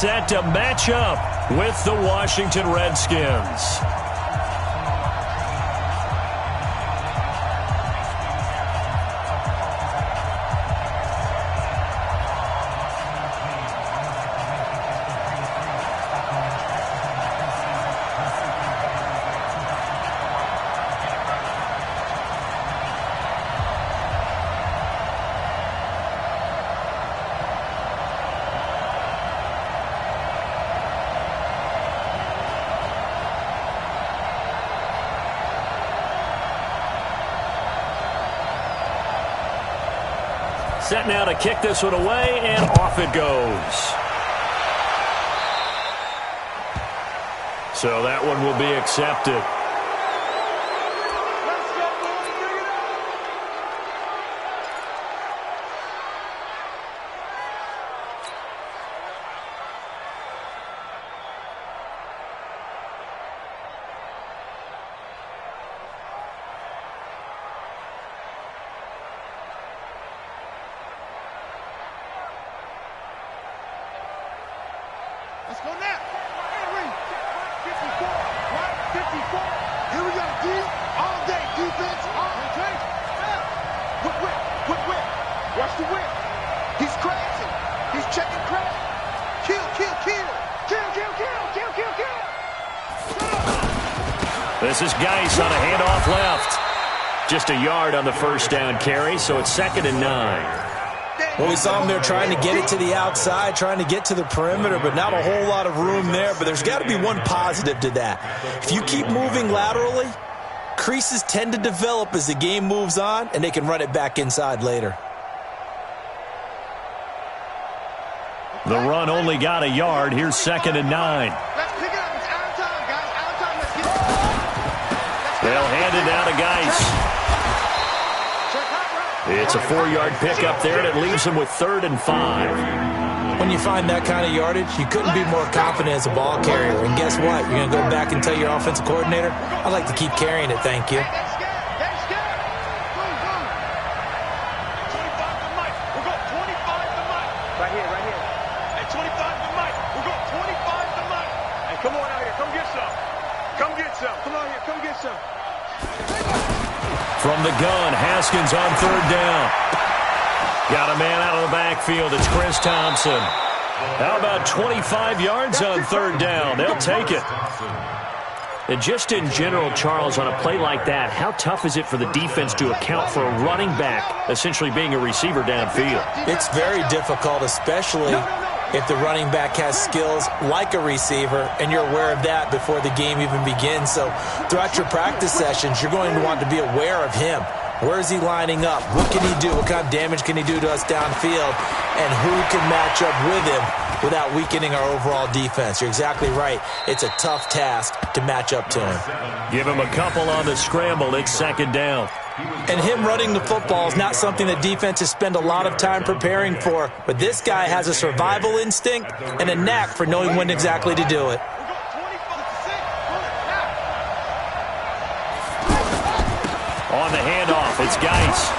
Set to match up with the Washington Redskins. Set now to kick this one away, and off it goes. So that one will be accepted. Let's go now. Henry, 54, right? 54. Here we go, D. All day, defense, all day. Whip. Watch the whip. He's crazy. He's checking crack. Kill. This is Geis on a handoff left. Just a yard on the first down carry, so it's 2nd and 9. Well, we saw him there trying to get it to the outside, trying to get to the perimeter, but not a whole lot of room there. But there's got to be one positive to that. If you keep moving laterally, creases tend to develop as the game moves on, and they can run it back inside later. The run only got a yard. Here's 2nd and 9. Let's pick it up. It's out of time, guys. Out of time. Let's get it. They'll hand it down to Geis. It's a 4-yard pickup there, and it leaves them with 3rd and 5. When you find that kind of yardage, you couldn't be more confident as a ball carrier. And guess what? You're going to go back and tell your offensive coordinator, I'd like to keep carrying it, thank you. Right here. Hey, 25 to Mike. We're going 25 to Mike. Hey, come on out here. Come get some. Come on here. Come get some. From the gun, Haskins on 3rd down. Got a man out of the backfield. It's Chris Thompson. How about 25 yards on 3rd down? They'll take it. And just in general, Charles, on a play like that, how tough is it for the defense to account for a running back essentially being a receiver downfield? It's very difficult, especially if the running back has skills like a receiver, and you're aware of that before the game even begins. So throughout your practice sessions, you're going to want to be aware of him. Where is he lining up? What can he do? What kind of damage can he do to us downfield? And who can match up with him without weakening our overall defense? You're exactly right. It's a tough task to match up to him. Give him a couple on the scramble. It's 2nd down. And him running the football is not something that defenses spend a lot of time preparing for. But this guy has a survival instinct and a knack for knowing when exactly to do it. On the handoff, it's Geis.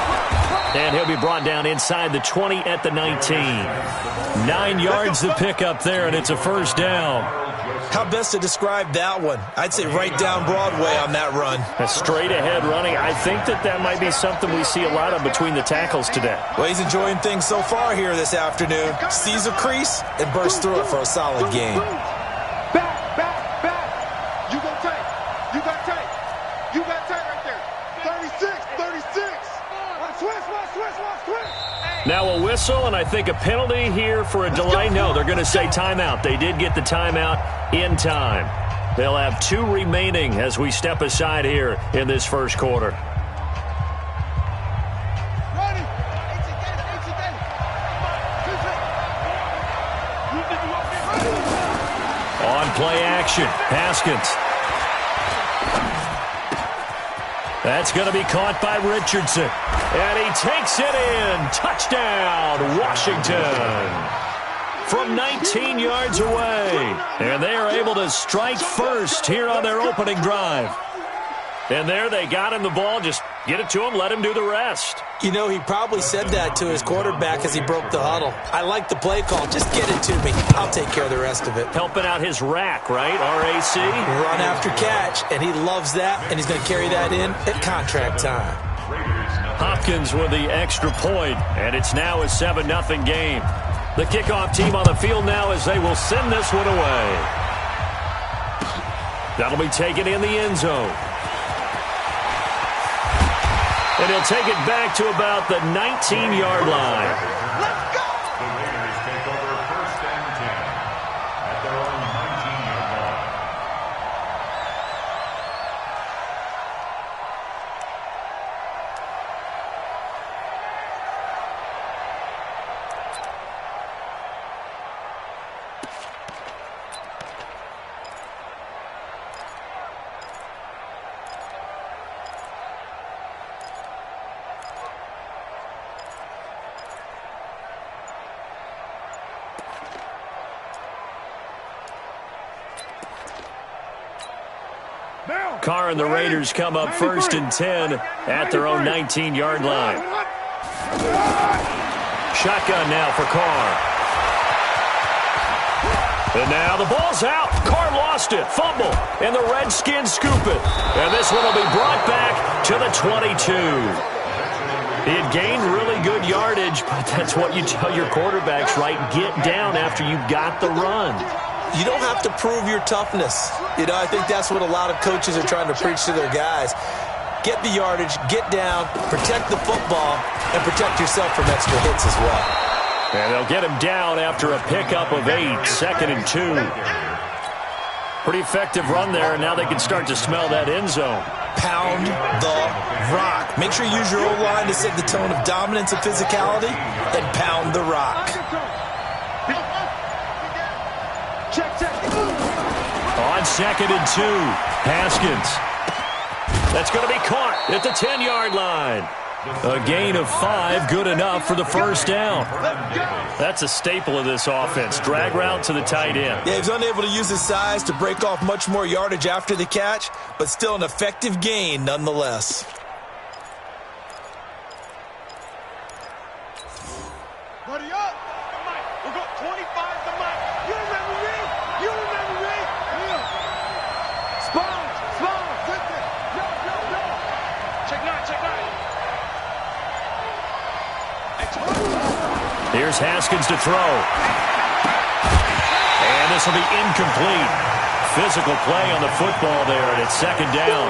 And he'll be brought down inside the 20 at the 19. 9 yards to pick up there, and it's a 1st down. How best to describe that one? I'd say right down Broadway on that run. A straight-ahead running. I think that might be something we see a lot of between the tackles today. Well, he's enjoying things so far here this afternoon. Sees a crease and bursts through it for a solid game. Back. You got tape. You got tape right there. 36. Switch. Now a whistle, and I think a penalty here for a delay. No, they're going to say timeout. They did get the timeout in time. They'll have 2 remaining as we step aside here in this first quarter. On play action, Haskins. That's going to be caught by Richardson. And he takes it in. Touchdown, Washington. From 19 yards away. And they are able to strike first here on their opening drive. And there they got him the ball just Get it to him, let him do the rest. You know, he probably said that to his quarterback as he broke the huddle. I like the play call. Just get it to me. I'll take care of the rest of it. Helping out his rack, right? RAC? Run after catch, and he loves that, and he's going to carry that in at contract time. Hopkins with the extra point, and it's now a 7-0 game. The kickoff team on the field now as they will send this one away. That'll be taken in the end zone. And he'll take it back to about the 19-yard line. Let's go! The Raiders take over 1st and 10 at their own 19-yard line. Carr and the Raiders come up 1st and 10 at their own 19-yard line. Shotgun now for Carr. And now the ball's out. Carr lost it. Fumble. And the Redskins scoop it. And this one will be brought back to the 22. He had gained really good yardage, but that's what you tell your quarterbacks, right? Get down after you got the run. You don't have to prove your toughness. You know, I think that's what a lot of coaches are trying to preach to their guys. Get the yardage, get down, protect the football, and protect yourself from extra hits as well. And they'll get him down after a pickup of 8, 2nd and 2. Pretty effective run there, and now they can start to smell that end zone. Pound the rock. Make sure you use your O-line to set the tone of dominance and physicality, and pound the rock. On 2nd and 2, Haskins. That's going to be caught at the 10-yard line. A gain of 5, good enough for the first down. That's a staple of this offense. Drag route to the tight end. Yeah, he was unable to use his size to break off much more yardage after the catch, but still an effective gain nonetheless. Buddy up! Mike, we'll go 25 to Mike. You remember me? You remember me? Yeah. Sponge! No. Check 9, check 9. Here's Haskins to throw. And this will be incomplete. Physical play on the football there, and it's 2nd down.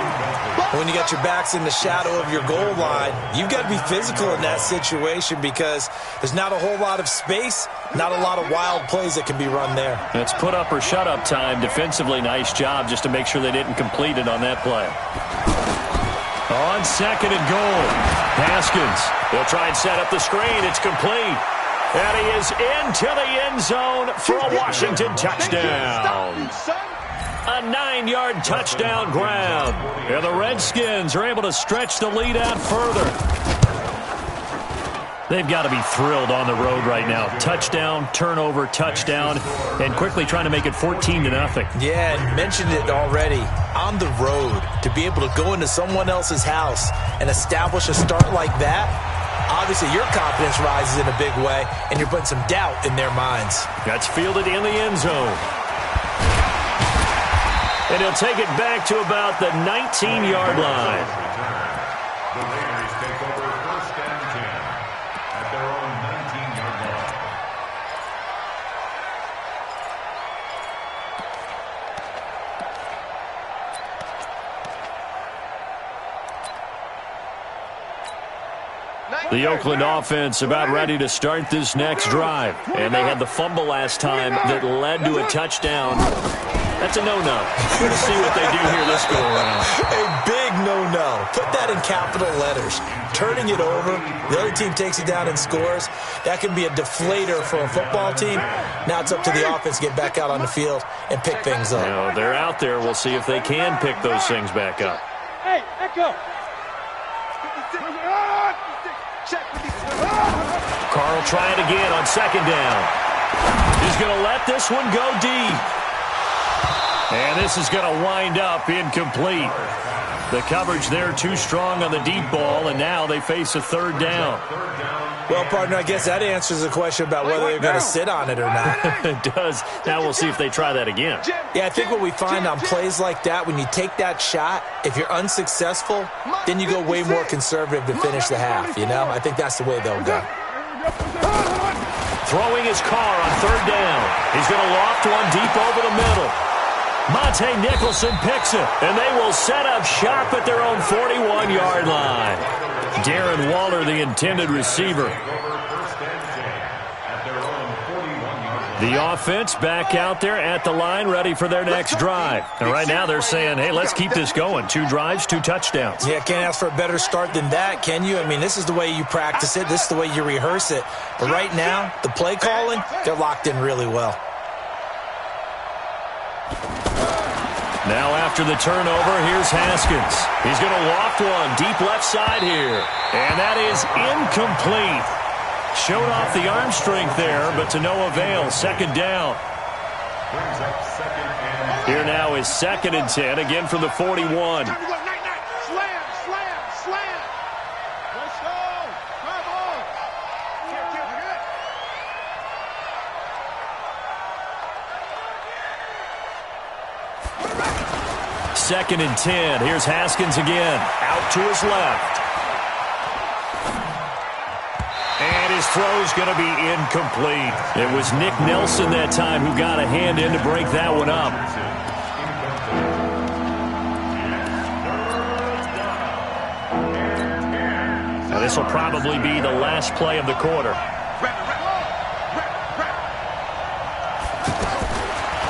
When you got your backs in the shadow of your goal line, you've got to be physical in that situation because there's not a whole lot of space, not a lot of wild plays that can be run there. It's put up or shut up time. Defensively, nice job just to make sure they didn't complete it on that play. On 2nd and goal, Haskins. They'll try and set up the screen. It's complete. And he is into the end zone for a Washington touchdown. A 9-yard touchdown grab. And the Redskins are able to stretch the lead out further. They've got to be thrilled on the road right now. Touchdown, turnover, touchdown, and quickly trying to make it 14-0. Yeah, and mentioned it already. On the road, to be able to go into someone else's house and establish a start like that, obviously your confidence rises in a big way, and you're putting some doubt in their minds. That's fielded in the end zone. And he'll take it back to about the 19-yard line. The Raiders take over 1st and 10 at their own 19-yard line. The Oakland offense about ready to start this next drive. And they had the fumble last time that led to a touchdown. That's a no-no. We're going to see what they do here this go-around. A big no-no. Put that in capital letters. Turning it over, the other team takes it down and scores. That can be a deflator for a football team. Now it's up to the offense to get back out on the field and pick things up. You know, they're out there. We'll see if they can pick those things back up. Hey, Echo! Carr will try it again on 2nd down. He's going to let this one go deep. And this is going to wind up incomplete. The coverage there too strong on the deep ball, and now they face a third down. Well, partner, I guess that answers the question about whether they're going to sit on it or not. It does. Now we'll see if they try that again. Yeah, I think what we find on plays like that, when you take that shot, if you're unsuccessful, then you go way more conservative to finish the half, you know? I think that's the way they'll go. Throwing his car on third down. He's going to loft one deep over the middle. Monte Nicholson picks it, and they will set up shop at their own 41-yard line. Darren Waller, the intended receiver. The offense back out there at the line, ready for their next drive. And right now they're saying, hey, let's keep this going. 2 drives, 2 touchdowns. Yeah, can't ask for a better start than that, can you? I mean, this is the way you practice it. This is the way you rehearse it. But right now, the play calling, they're locked in really well. Now after the turnover, here's Haskins. He's going to loft one deep left side here. And that is incomplete. Showed off the arm strength there, but to no avail. Second down. Here now is 2nd and 10, again from the 41. Second and 10. Here's Haskins again. Out to his left. And his throw's going to be incomplete. It was Nick Nelson that time who got a hand in to break that one up. Now this will probably be the last play of the quarter.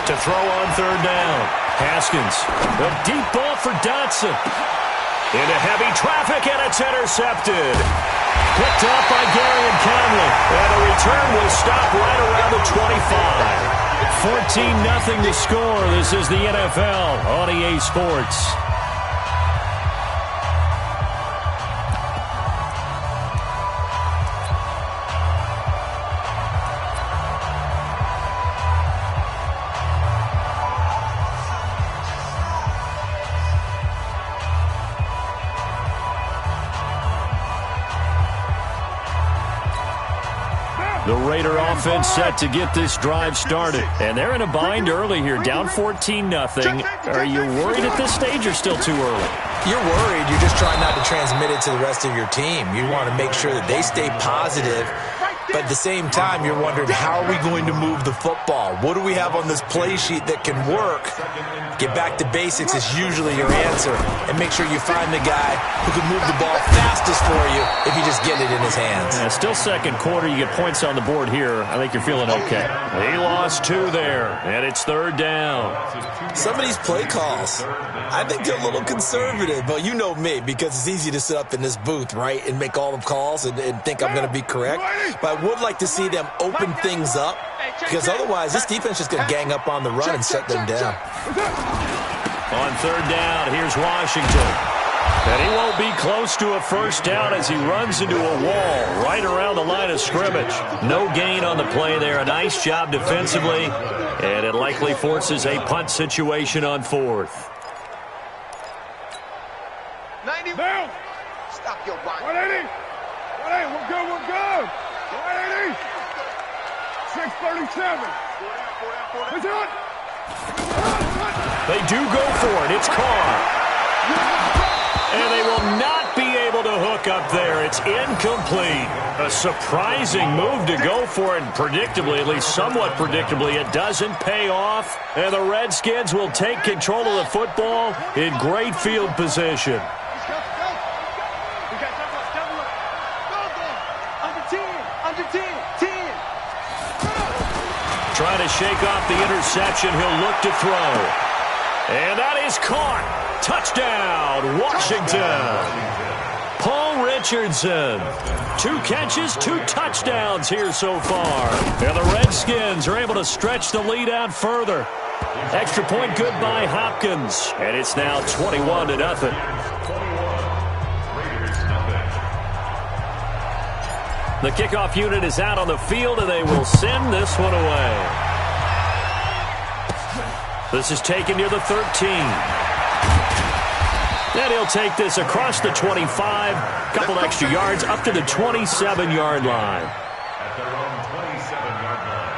To throw on third down. Haskins, a deep ball for Dotson. Into heavy traffic, and it's intercepted. Picked up by Gary and Conley. And the return will stop right around the 25. 14-0 to score. This is the NFL on EA Sports. The Raider offense set to get this drive started. And they're in a bind early here, down 14-0. Are you worried at this stage or still too early? You're worried. You're just trying not to transmit it to the rest of your team. You want to make sure that they stay positive. But at the same time, you're wondering, how are we going to move the football? What do we have on this play sheet that can work? Get back to basics is usually your answer. And make sure you find the guy who can move the ball fastest for you if you just get it in his hands. Yeah, still second quarter. You get points on the board here. I think you're feeling okay. He lost 2 there, and it's third down. Some of these play calls, I think they're a little conservative. But you know me, because it's easy to sit up in this booth, right, and make all the calls and think I'm going to be correct. But I would like to see them open things up, because otherwise this defense is going to gang up on the run and shut them down. On third down, here's Washington. And he won't be close to a first down as he runs into a wall right around the line of scrimmage. No gain on the play there. A nice job defensively, and it likely forces a punt situation on 4th. 90. Stop your body. 180. 180. We're good. We're good. 180. 637. What's it? They do go for it. It's Carr. And they will not be able to hook up there. It's incomplete. A surprising move to go for it. And predictably, at least somewhat predictably, it doesn't pay off. And the Redskins will take control of the football in great field position. Trying to shake off the interception. He'll look to throw. And that is caught. Touchdown, Washington. Paul Richardson. 2 catches, 2 touchdowns here so far. And the Redskins are able to stretch the lead out further. Extra point good by Hopkins. And it's now 21-0. The kickoff unit is out on the field, and they will send this one away. This is taken near the 13. And he'll take this across the 25, couple extra yards up to the 27-yard line. At their own 27-yard line.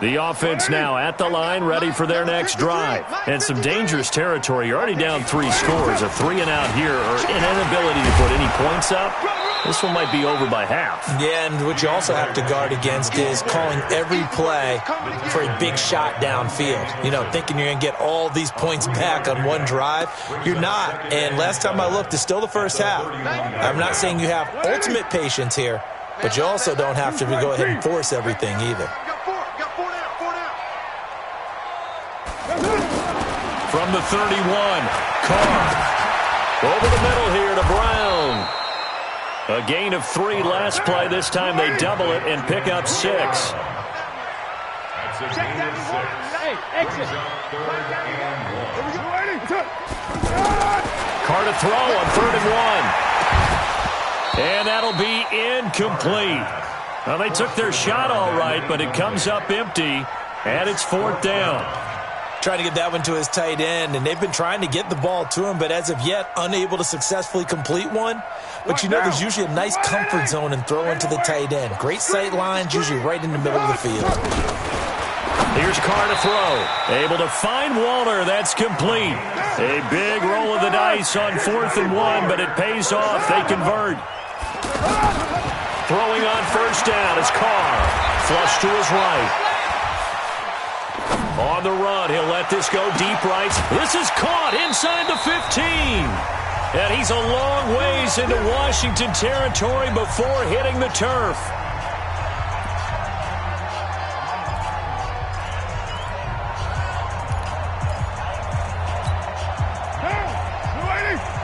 The offense now at the line, ready for their next drive. And some dangerous territory. You're already down 3 scores. A 3-and-out here, or an inability to put any points up. This one might be over by half. Yeah, and what you also have to guard against is calling every play for a big shot downfield. You know, thinking you're going to get all these points back on one drive. You're not. And last time I looked, it's still the first half. I'm not saying you have ultimate patience here, but you also don't have to go ahead and force everything either. From the 31, Carr. Over the middle here to Brown. A gain of 3 last play. This time they double it and pick up 6. That's a gain of 6. Hey, exit. Carr to throw on 3rd and 1. And that'll be incomplete. Well, they took their shot all right, but it comes up empty, and it's 4th down. Trying to get that one to his tight end, and they've been trying to get the ball to him, but as of yet, unable to successfully complete one. But you know there's usually a nice comfort zone in throwing to the tight end. Great sight lines, usually right in the middle of the field. Here's Carr to throw. Able to find Walter. That's complete. A big roll of the dice on 4th and 1, but it pays off. They convert. Throwing on 1st down is Carr. Flush to his right. On the run, he'll let this go deep right. This is caught inside the 15. And he's a long ways into Washington territory before hitting the turf.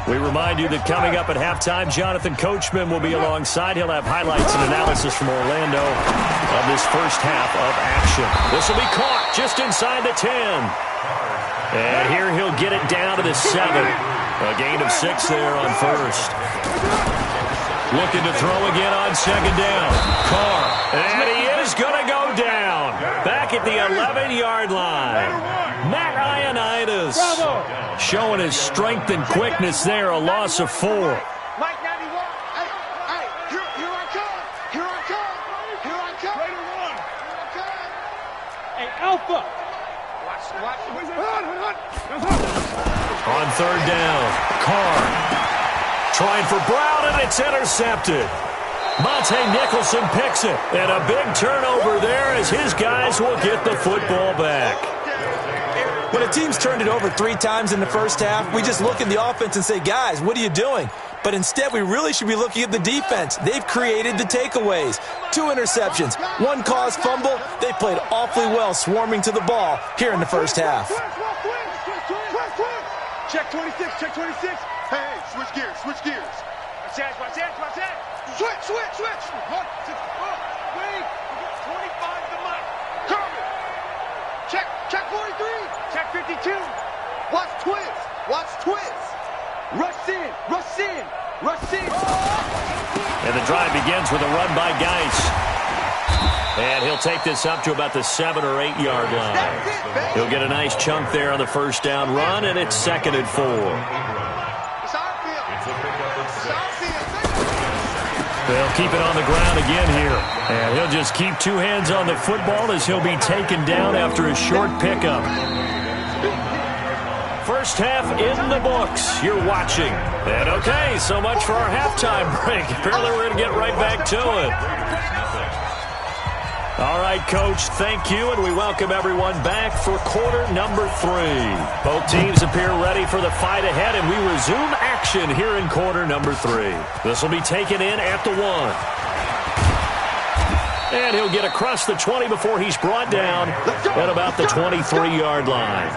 We remind you that coming up at halftime, Jonathan Coachman will be alongside. He'll have highlights and analysis from Orlando of this first half of action. This will be caught just inside the 10. And here he'll get it down to the 7. A gain of 6 there on 1st. Looking to throw again on 2nd down. Carr. And he is going to go down. Back at the 11-yard line. Matt Ioannidis showing his strength and quickness there. A loss of 4. Mike 91. Hey, here I come. Here I come. Here I come. Here I come. Hey, Alpha. Watch. On 3rd down, Carr trying for Brown, and it's intercepted. Monte Nicholson picks it, and a big turnover there as his guys will get the football back. When a team's turned it over 3 times in the first half, we just look at the offense and say, guys, what are you doing? But instead, we really should be looking at the defense. They've created the takeaways. 2 interceptions, 1 caused fumble. They played awfully well swarming to the ball here in the first half. Check 26, check 26. Hey, switch gears. Watch that. Switch. Wait, 25 to Mike. Coming. Check 43. Check 52. Watch twist. Rush in. And the drive begins with a run by Geis. And he'll take this up to about the 7 or 8 yard line. He'll get a nice chunk there on the 1st down run, and it's 2nd and 4. They'll keep it on the ground again here. And he'll just keep 2 hands on the football as he'll be taken down after a short pickup. First half in the books. You're watching. And okay, so much for our halftime break. Apparently we're going to get right back to it. All right, Coach, thank you, and we welcome everyone back for quarter number 3. Both teams appear ready for the fight ahead, and we resume action here in quarter number 3. This will be taken in at the 1. And he'll get across the 20 before he's brought down at about the 23-yard line.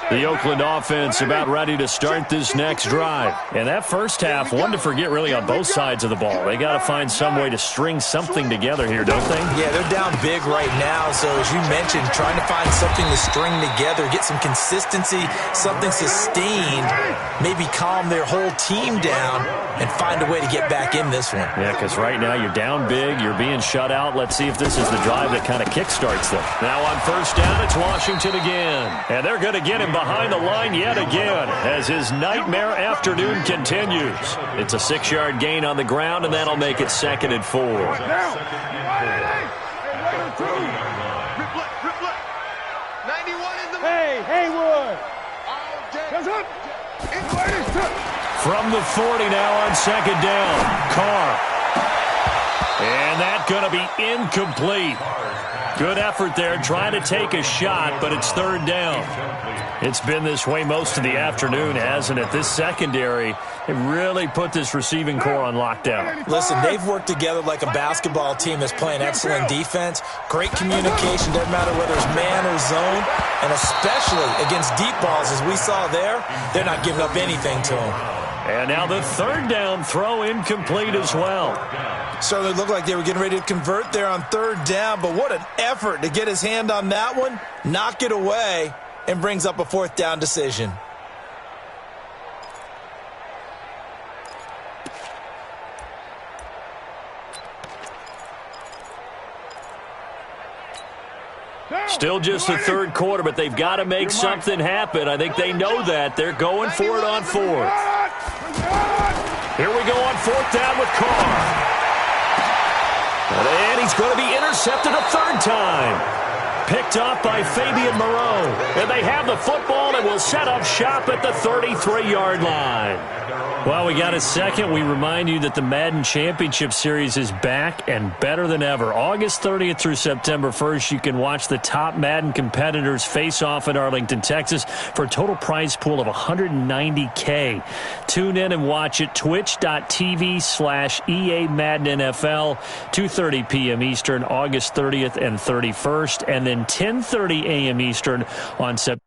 The Oakland offense about ready to start this next drive. And that first half, one to forget really on both sides of the ball. They got to find some way to string something together here, don't they? Yeah, they're down big right now. So as you mentioned, trying to find something to string together, get some consistency, something sustained, maybe calm their whole team down and find a way to get back in this one. Yeah, because right now you're down big, you're being shut out. Let's see if this is the drive that kind of kickstarts them. Now on first down, it's Washington again. And they're going to get him behind the line yet again as his nightmare afternoon continues. It's a 6-yard gain on the ground, and that'll make it 2nd and 4. Hey, Haywood! From the 40 now on 2nd down. Carr. And that's going to be incomplete. Good effort there, trying to take a shot, but it's 3rd down. It's been this way most of the afternoon, hasn't it? This secondary, it really put this receiving core on lockdown. Listen, they've worked together like a basketball team that's playing excellent defense. Great communication, doesn't matter whether it's man or zone, and especially against deep balls, as we saw there, they're not giving up anything to them. And now the 3rd down throw incomplete as well. Certainly looked like they were getting ready to convert there on 3rd down, but what an effort to get his hand on that one, knock it away, and brings up a 4th down decision. Still just the 3rd quarter, but they've got to make something happen. I think they know that. They're going for it on 4th. Here we go on 4th down with Carr. And he's going to be intercepted a 3rd time. Picked off by Fabian Moreau. And they have the football and will set up shop at the 33-yard line. Well, we got a second. We remind you that the Madden Championship Series is back and better than ever. August 30th through September 1st, you can watch the top Madden competitors face off in Arlington, Texas for a total prize pool of $190K. Tune in and watch it. Twitch.tv/EA Madden NFL, 2:30 p.m. Eastern, August 30th and 31st, and then 10:30 a.m. Eastern on September.